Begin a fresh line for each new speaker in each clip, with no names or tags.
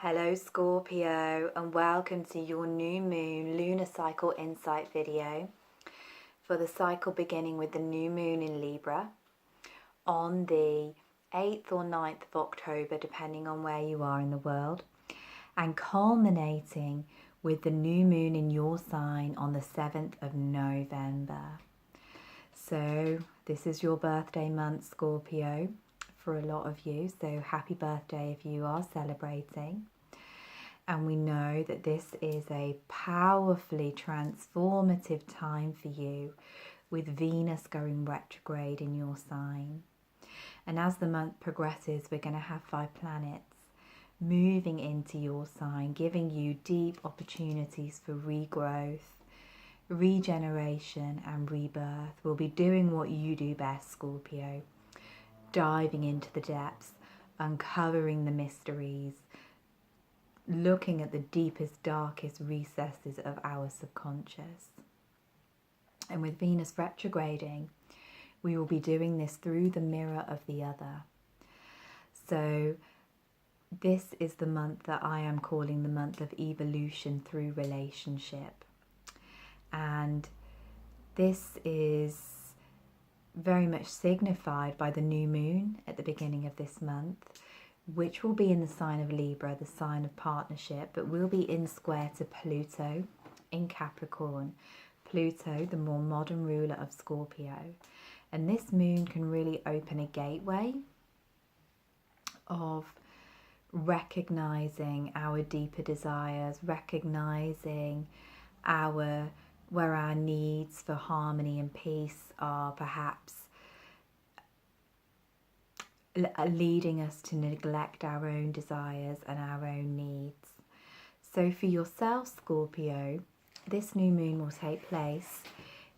Hello Scorpio, and welcome to your new moon lunar cycle insight video for the cycle beginning with the new moon in Libra on the 8th or 9th of October, depending on where you are in the world, and culminating with the new moon in your sign on the 7th of November. So this is your birthday month, Scorpio, for a lot of you, so happy birthday if you are celebrating. And we know that this is a powerfully transformative time for you, with Venus going retrograde in your sign. And as the month progresses, we're going to have 5 planets moving into your sign, giving you deep opportunities for regrowth, regeneration and rebirth. We'll be doing what you do best, Scorpio, diving into the depths, uncovering the mysteries, looking at the deepest, darkest recesses of our subconscious. And with Venus retrograding, we will be doing this through the mirror of the other. So this is the month that I am calling the month of evolution through relationship. And this is very much signified by the new moon at the beginning of this month, which will be in the sign of Libra, the sign of partnership, but will be in square to Pluto in Capricorn. Pluto, the more modern ruler of Scorpio. And this moon can really open a gateway of recognizing our deeper desires, recognizing where our needs for harmony and peace are perhaps leading us to neglect our own desires and our own needs. So for yourself, Scorpio, this new moon will take place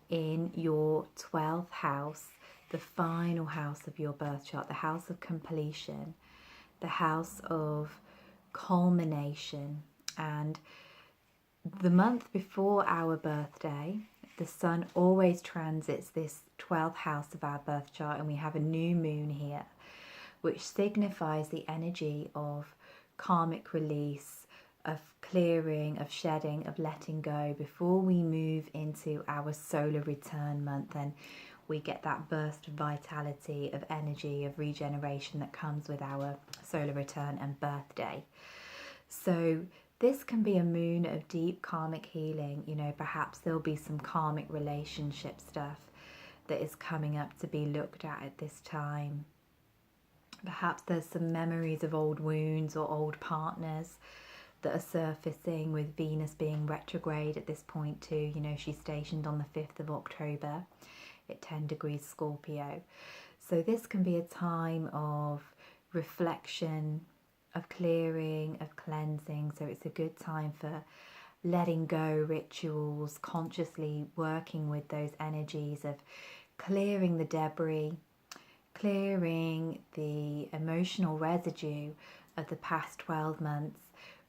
in your 12th house, the final house of your birth chart, the house of completion, the house of culmination. And the month before our birthday, the sun always transits this 12th house of our birth chart, and we have a new moon here, which signifies the energy of karmic release, of clearing, of shedding, of letting go before we move into our solar return month. And we get that burst of vitality, of energy, of regeneration that comes with our solar return and birthday. So this can be a moon of deep karmic healing. You know, perhaps there'll be some karmic relationship stuff that is coming up to be looked at this time. Perhaps there's some memories of old wounds or old partners that are surfacing, with Venus being retrograde at this point too. You know, she's stationed on the 5th of October at 10 degrees Scorpio. So this can be a time of reflection, of clearing, of cleansing. So it's a good time for letting go rituals, consciously working with those energies of clearing the debris, clearing the emotional residue of the past 12 months,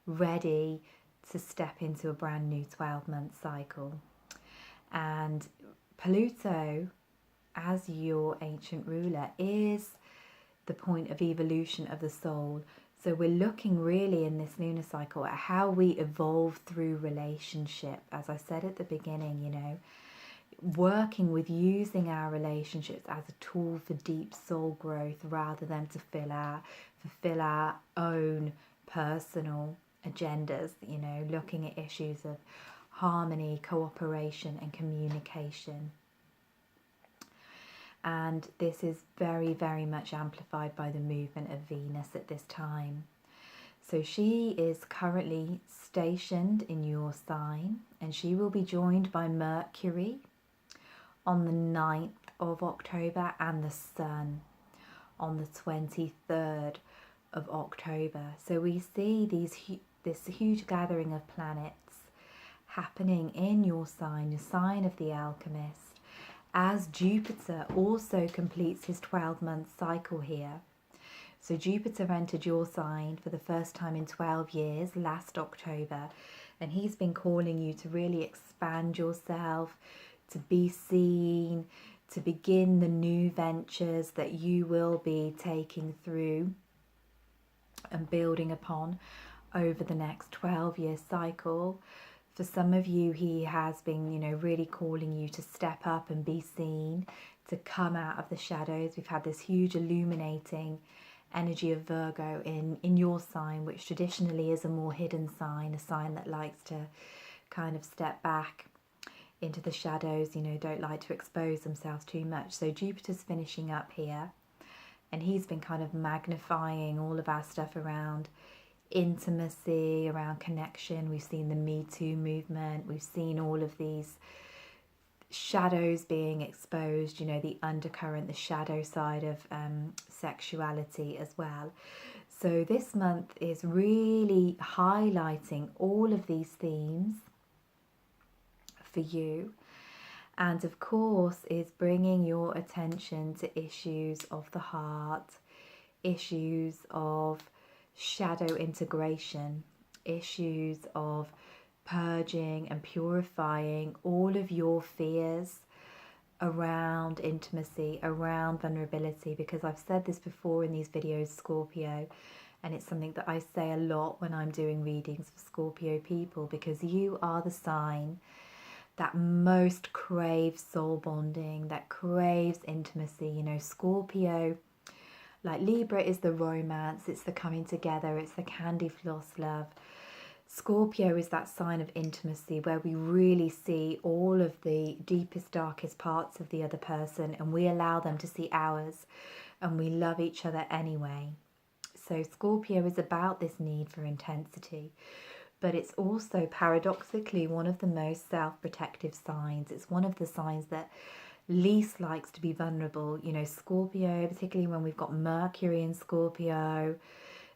ready to step into a brand new 12-month cycle. And Pluto, as your ancient ruler, is the point of evolution of the soul. So we're looking really in this lunar cycle at how we evolve through relationship. As I said at the beginning, you know, working with using our relationships as a tool for deep soul growth rather than to fulfill our own personal agendas, you know, looking at issues of harmony, cooperation and communication. And this is very, very much amplified by the movement of Venus at this time. So she is currently stationed in your sign, and she will be joined by Mercury on the 9th of October and the Sun on the 23rd of October. So we see this huge gathering of planets happening in your sign, the sign of the Alchemist, as Jupiter also completes his 12-month cycle here. So Jupiter entered your sign for the first time in 12 years last October, and he's been calling you to really expand yourself, to be seen, to begin the new ventures that you will be taking through and building upon over the next 12-year cycle. For some of you, he has been, really calling you to step up and be seen, to come out of the shadows. We've had this huge illuminating energy of Virgo in your sign, which traditionally is a more hidden sign, a sign that likes to kind of step back into the shadows, don't like to expose themselves too much. So Jupiter's finishing up here, and he's been kind of magnifying all of our stuff around intimacy, around connection. We've seen the Me Too movement. We've seen all of these shadows being exposed, the undercurrent, the shadow side of sexuality as well. So this month is really highlighting all of these themes for you, and of course is bringing your attention to issues of the heart, issues of shadow integration, issues of purging and purifying all of your fears around intimacy, around vulnerability, because I've said this before in these videos, Scorpio, and it's something that I say a lot when I'm doing readings for Scorpio people, because you are the sign that most craves soul bonding, that craves intimacy. Scorpio, like Libra, is the romance, it's the coming together, it's the candy floss love. Scorpio is that sign of intimacy where we really see all of the deepest, darkest parts of the other person, and we allow them to see ours, and we love each other anyway. So Scorpio is about this need for intensity, but it's also paradoxically one of the most self-protective signs. It's one of the signs that least likes to be vulnerable. Scorpio, particularly when we've got Mercury in Scorpio,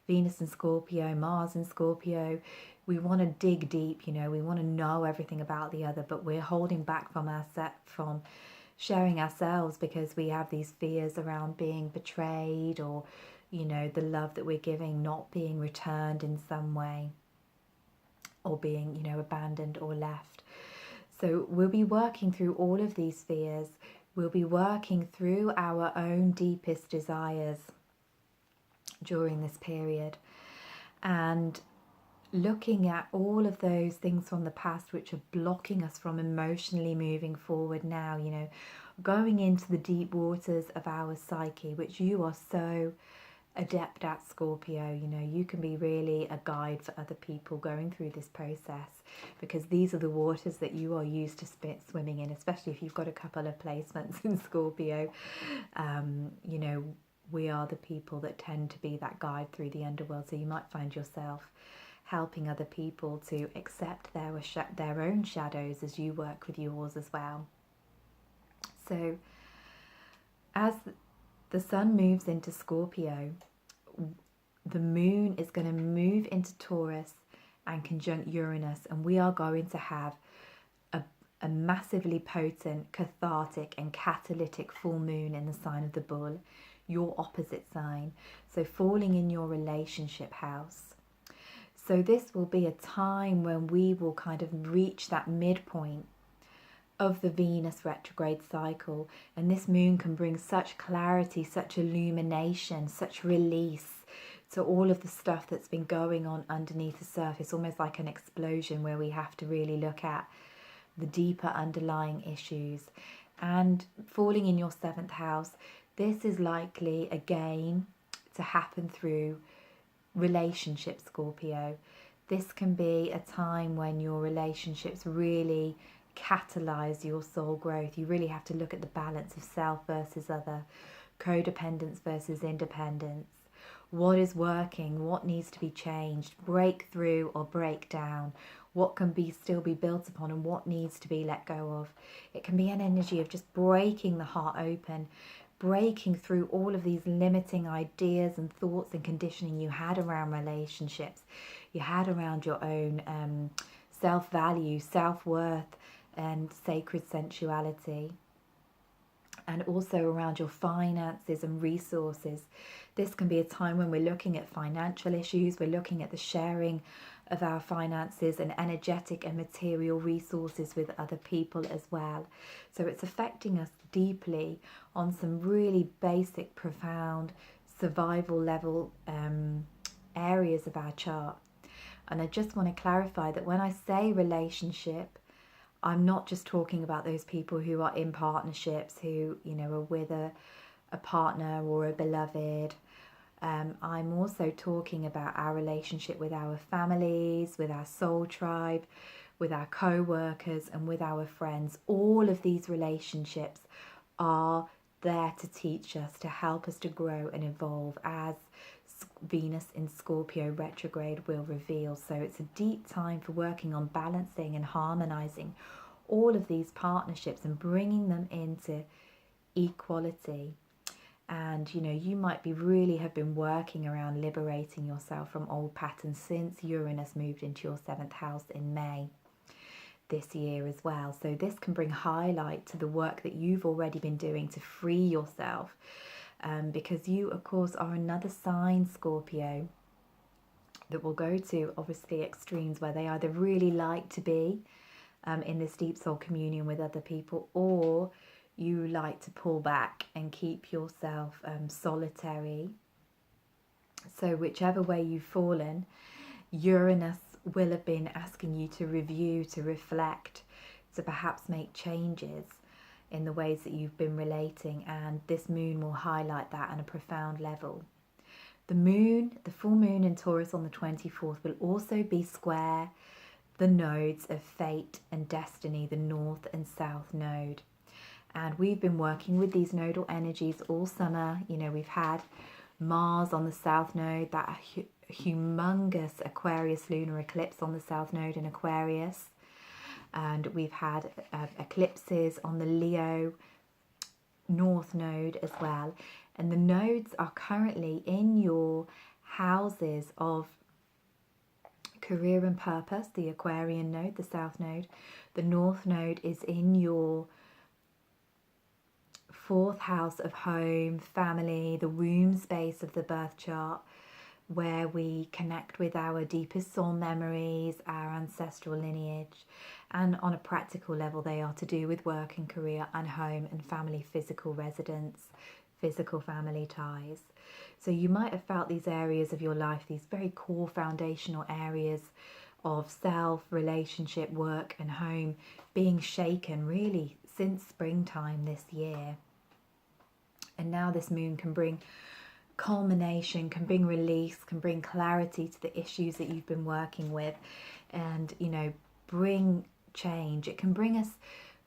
Venus in Scorpio, Mars in Scorpio, we want to dig deep, we want to know everything about the other, but we're holding back from sharing ourselves because we have these fears around being betrayed, or, the love that we're giving not being returned in some way, or being, abandoned or left. So we'll be working through all of these fears. We'll be working through our own deepest desires during this period, and looking at all of those things from the past which are blocking us from emotionally moving forward now, going into the deep waters of our psyche, which you are so adept at, Scorpio. You can be really a guide for other people going through this process, because these are the waters that you are used to swimming in, especially if you've got a couple of placements in Scorpio. We are the people that tend to be that guide through the underworld, so you might find yourself helping other people to accept their own shadows as you work with yours as well. So as the sun moves into Scorpio, the moon is going to move into Taurus and conjunct Uranus, and we are going to have a massively potent, cathartic and catalytic full moon in the sign of the bull, your opposite sign, so falling in your relationship house. So this will be a time when we will kind of reach that midpoint of the Venus retrograde cycle, and this moon can bring such clarity, such illumination, such release to all of the stuff that's been going on underneath the surface, almost like an explosion where we have to really look at the deeper underlying issues. And falling in your 7th house, this is likely again to happen through relationships, Scorpio. This can be a time when your relationships really catalyze your soul growth. You really have to look at the balance of self versus other, codependence versus independence. What is working? What needs to be changed? Break through or break down? What can still be built upon, and what needs to be let go of? It can be an energy of just breaking the heart open, breaking through all of these limiting ideas and thoughts and conditioning you had around relationships, you had around your own self-value, self-worth and sacred sensuality, and also around your finances and resources. This can be a time when we're looking at financial issues, we're looking at the sharing of our finances and energetic and material resources with other people as well. So it's affecting us deeply on some really basic, profound survival level areas of our chart. And I just want to clarify that when I say relationship, I'm not just talking about those people who are in partnerships, who, you know, are with a partner or a beloved. I'm also talking about our relationship with our families, with our soul tribe, with our co-workers and with our friends. All of these relationships are there to teach us, to help us to grow and evolve, as Venus in Scorpio retrograde will reveal. So it's a deep time for working on balancing and harmonizing all of these partnerships and bringing them into equality. And you know, you might be really have been working around liberating yourself from old patterns since Uranus moved into your 7th house in May this year as well. So this can bring highlight to the work that you've already been doing to free yourself, because you of course are another sign, Scorpio, that will go to obviously extremes where they either really like to be in this deep soul communion with other people, or you like to pull back and keep yourself solitary. So whichever way you've fallen, Uranus will have been asking you to review, to reflect, to perhaps make changes in the ways that you've been relating, and this moon will highlight that on a profound level. The moon, the full moon in Taurus on the 24th, will also be square the nodes of fate and destiny, the north and south node. And we've been working with these nodal energies all summer. You know, we've had Mars on the south node, that humongous Aquarius lunar eclipse on the south node in Aquarius. And we've had eclipses on the Leo north node as well. And the nodes are currently in your houses of career and purpose, the Aquarian node, the south node. The north node is in your 4th house of home, family, the womb space of the birth chart, where we connect with our deepest soul memories, our ancestral lineage. And on a practical level, they are to do with work and career and home and family, physical residence, physical family ties. So you might have felt these areas of your life, these very core foundational areas of self, relationship, work and home, being shaken really since springtime this year. And now this moon can bring culmination, can bring release, can bring clarity to the issues that you've been working with, and, you know, bring change. It can bring us,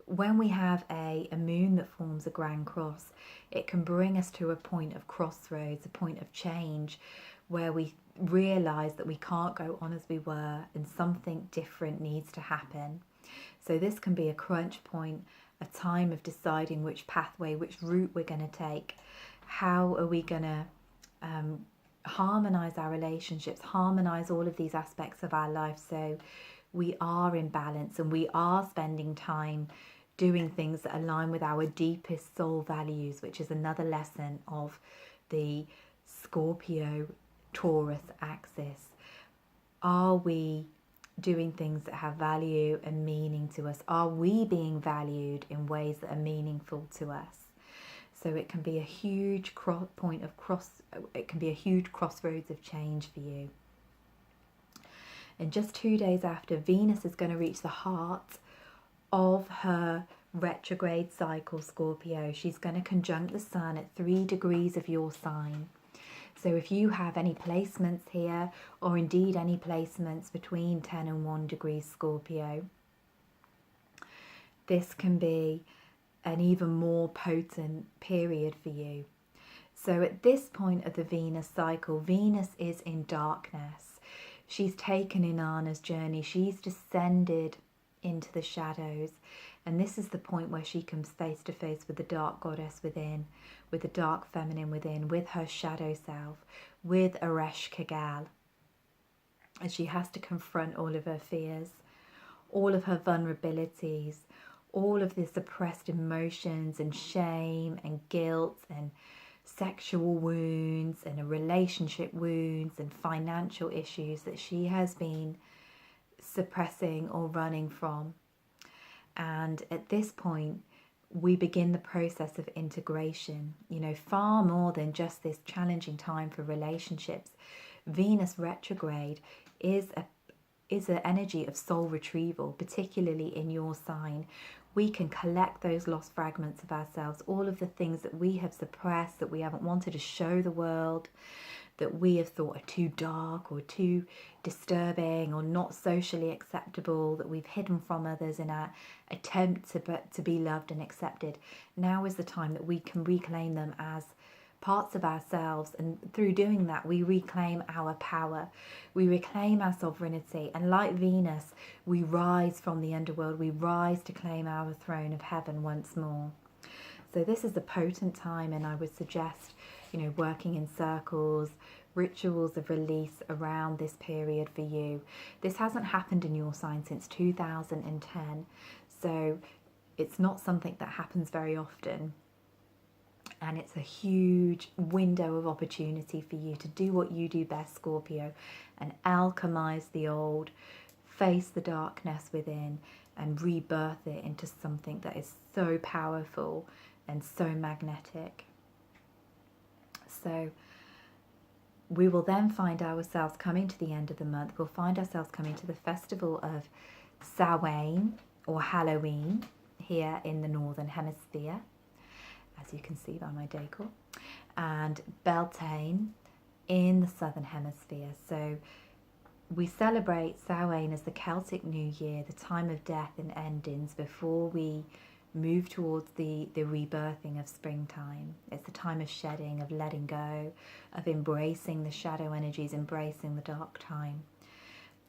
when we have a moon that forms a grand cross, it can bring us to a point of crossroads, a point of change, where we realize that we can't go on as we were and something different needs to happen. So this can be a crunch point, a time of deciding which pathway, which route we're going to take. How are we going to harmonize our relationships, harmonize all of these aspects of our life so we are in balance and we are spending time doing things that align with our deepest soul values, which is another lesson of the Scorpio Taurus axis. Are we doing things that have value and meaning to us? Are we being valued in ways that are meaningful to us? So it can be a huge it can be a huge crossroads of change for you. And just 2 days after, Venus is going to reach the heart of her retrograde cycle, Scorpio. She's going to conjunct the sun at 3 degrees of your sign. So if you have any placements here, or indeed any placements between 10 and 1 degrees Scorpio, this can be an even more potent period for you. So at this point of the Venus cycle, Venus is in darkness. She's taken Inanna's journey. She's descended into the shadows. And this is the point where she comes face to face with the dark goddess within, with the dark feminine within, with her shadow self, with Aresh Kagal. And she has to confront all of her fears, all of her vulnerabilities, all of the suppressed emotions and shame and guilt and sexual wounds and relationship wounds and financial issues that she has been suppressing or running from. And at this point, we begin the process of integration, you know, far more than just this challenging time for relationships. Venus retrograde is is an energy of soul retrieval, particularly in your sign. We can collect those lost fragments of ourselves, all of the things that we have suppressed, that we haven't wanted to show the world, that we have thought are too dark or too disturbing or not socially acceptable, that we've hidden from others in our attempt to be loved and accepted. Now is the time that we can reclaim them as parts of ourselves, and through doing that we reclaim our power, we reclaim our sovereignty, and like Venus, we rise from the underworld, we rise to claim our throne of heaven once more. So this is a potent time, and I would suggest, you know, working in circles, rituals of release around this period for you. This hasn't happened in your sign since 2010, so it's not something that happens very often. And it's a huge window of opportunity for you to do what you do best, Scorpio, and alchemize the old, face the darkness within, and rebirth it into something that is so powerful and so magnetic. So we will then find ourselves coming to the end of the month. We'll find ourselves coming to the festival of Samhain, or Halloween, here in the Northern Hemisphere, as you can see by my decor, and Beltane in the Southern Hemisphere. So we celebrate Samhain as the Celtic New Year, the time of death and endings, before we move towards the rebirthing of springtime. It's a time of shedding, of letting go, of embracing the shadow energies, embracing the dark time.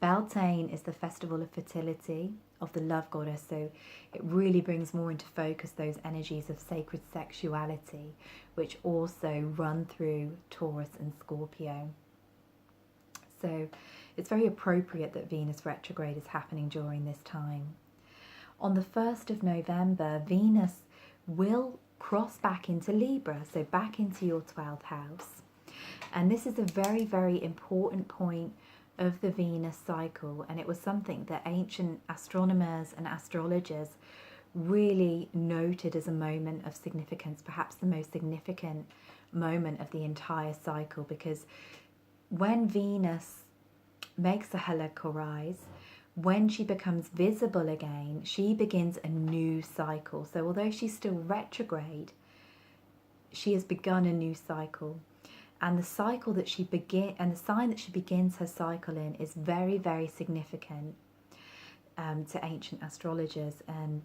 Beltane is the festival of fertility, of the love goddess, so it really brings more into focus those energies of sacred sexuality, which also run through Taurus and Scorpio. So it's very appropriate that Venus retrograde is happening during this time. On the 1st of November, Venus will cross back into Libra, so back into your 12th house. And this is a very, very important point of the Venus cycle, and it was something that ancient astronomers and astrologers really noted as a moment of significance, perhaps the most significant moment of the entire cycle, because when Venus makes a heliacal rise, when she becomes visible again, she begins a new cycle. So although she's still retrograde, she has begun a new cycle. And the cycle that she the sign that she begins her cycle in is very, very significant to ancient astrologers. And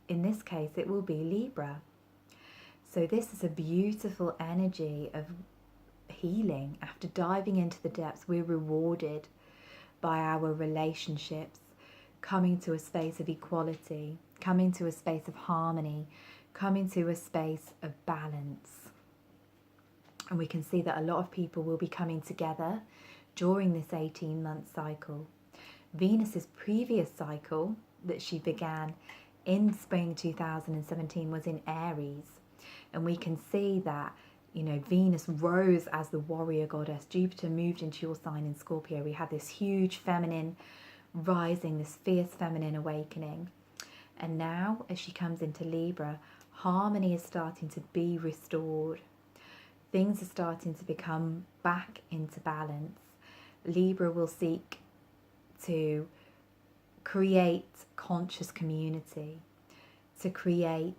in this case, it will be Libra. So this is a beautiful energy of healing. After diving into the depths, we're rewarded by our relationships coming to a space of equality, coming to a space of harmony, coming to a space of balance. And we can see that a lot of people will be coming together during this 18-month cycle. Venus's previous cycle that she began in spring 2017 was in Aries. And we can see that, you know, Venus rose as the warrior goddess. Jupiter moved into your sign in Scorpio. We had this huge feminine rising, this fierce feminine awakening. And now, as she comes into Libra, harmony is starting to be restored. Things are starting to become back into balance. Libra will seek to create conscious community, to create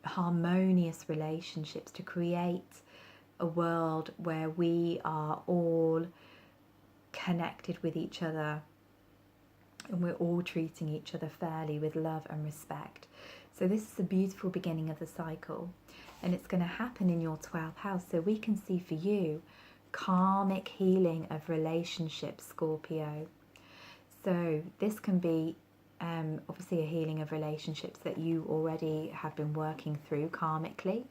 harmonious relationships, to create a world where we are all connected with each other and we're all treating each other fairly with love and respect. So this is a beautiful beginning of the cycle, and it's going to happen in your 12th house. So we can see for you karmic healing of relationships, Scorpio. So this can be obviously a healing of relationships that you already have been working through karmically.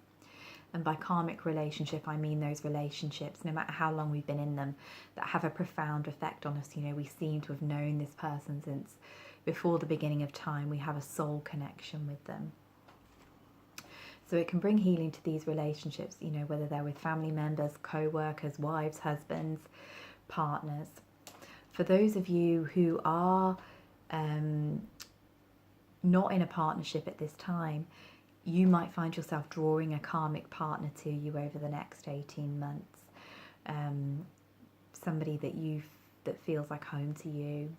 And by karmic relationship, I mean those relationships, no matter how long we've been in them, that have a profound effect on us. You know, we seem to have known this person since before the beginning of time. We have a soul connection with them. So it can bring healing to these relationships, you know, whether they're with family members, co-workers, wives, husbands, partners. For those of you who are not in a partnership at this time, you might find yourself drawing a karmic partner to you over the next 18 months. somebody that feels like home to you,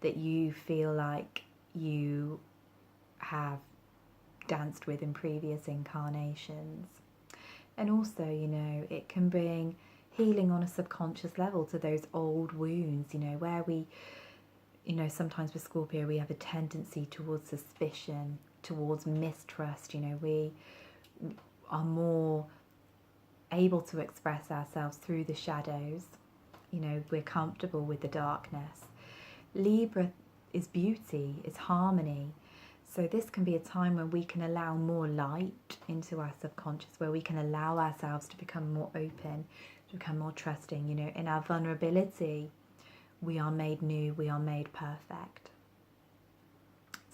that you feel like you have danced with in previous incarnations. And also, you know, it can bring healing on a subconscious level to those old wounds, you know, where we, you know, sometimes with Scorpio we have a tendency towards suspicion, towards mistrust. You know, we are more able to express ourselves through the shadows. You know, we're comfortable with the darkness. Libra is beauty, is harmony. So this can be a time when we can allow more light into our subconscious, where we can allow ourselves to become more open, to become more trusting. You know, in our vulnerability, we are made new, we are made perfect.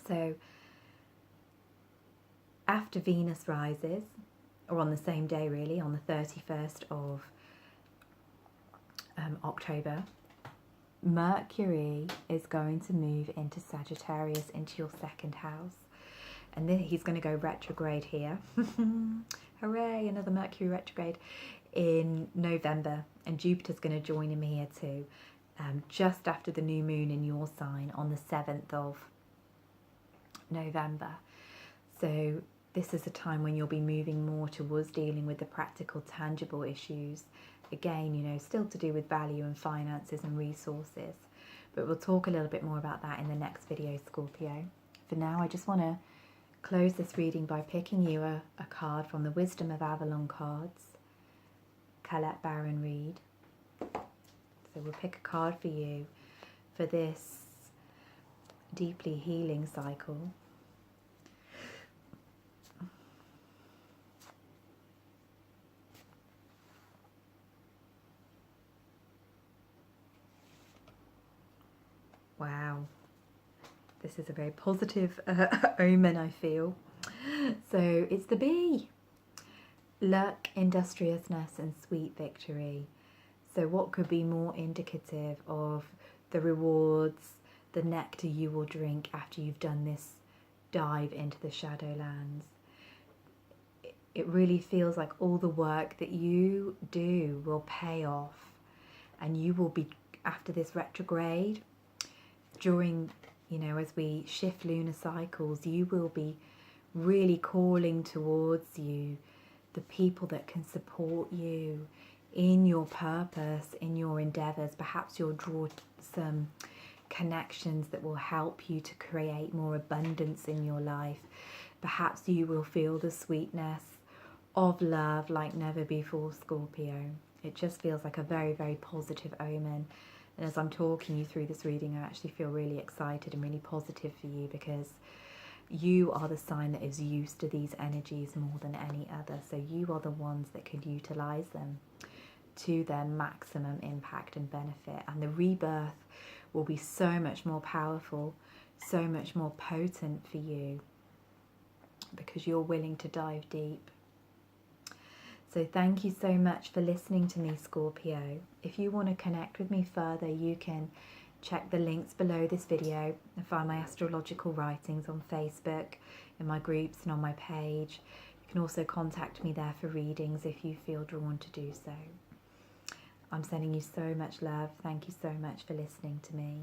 So after Venus rises, or on the same day really, on the 31st of October, Mercury is going to move into Sagittarius, into your second house. And then he's going to go retrograde here. Hooray, another Mercury retrograde in November. And Jupiter's going to join him here too, just after the new moon in your sign on the 7th of November. So this is a time when you'll be moving more towards dealing with the practical, tangible issues. Again, you know, still to do with value and finances and resources. But we'll talk a little bit more about that in the next video, Scorpio. For now, I just want to close this reading by picking you a card from the Wisdom of Avalon cards. Colette Baron Reed. So we'll pick a card for you for this deeply healing cycle. Wow, this is a very positive omen, I feel. So it's the bee. Luck, industriousness and sweet victory. So what could be more indicative of the rewards, the nectar you will drink after you've done this dive into the Shadowlands? It really feels like all the work that you do will pay off, and you will be, after this retrograde, during, you know, as we shift lunar cycles, you will be really calling towards you the people that can support you in your purpose, in your endeavours. Perhaps you'll draw some connections that will help you to create more abundance in your life. Perhaps you will feel the sweetness of love like never before, Scorpio. It just feels like a very, very positive omen. And as I'm talking you through this reading, I actually feel really excited and really positive for you, because you are the sign that is used to these energies more than any other. So you are the ones that can utilise them to their maximum impact and benefit. And the rebirth will be so much more powerful, so much more potent for you, because you're willing to dive deep. So thank you so much for listening to me, Scorpio. If you want to connect with me further, you can check the links below this video and find my astrological writings on Facebook, in my groups and on my page. You can also contact me there for readings if you feel drawn to do so. I'm sending you so much love. Thank you so much for listening to me.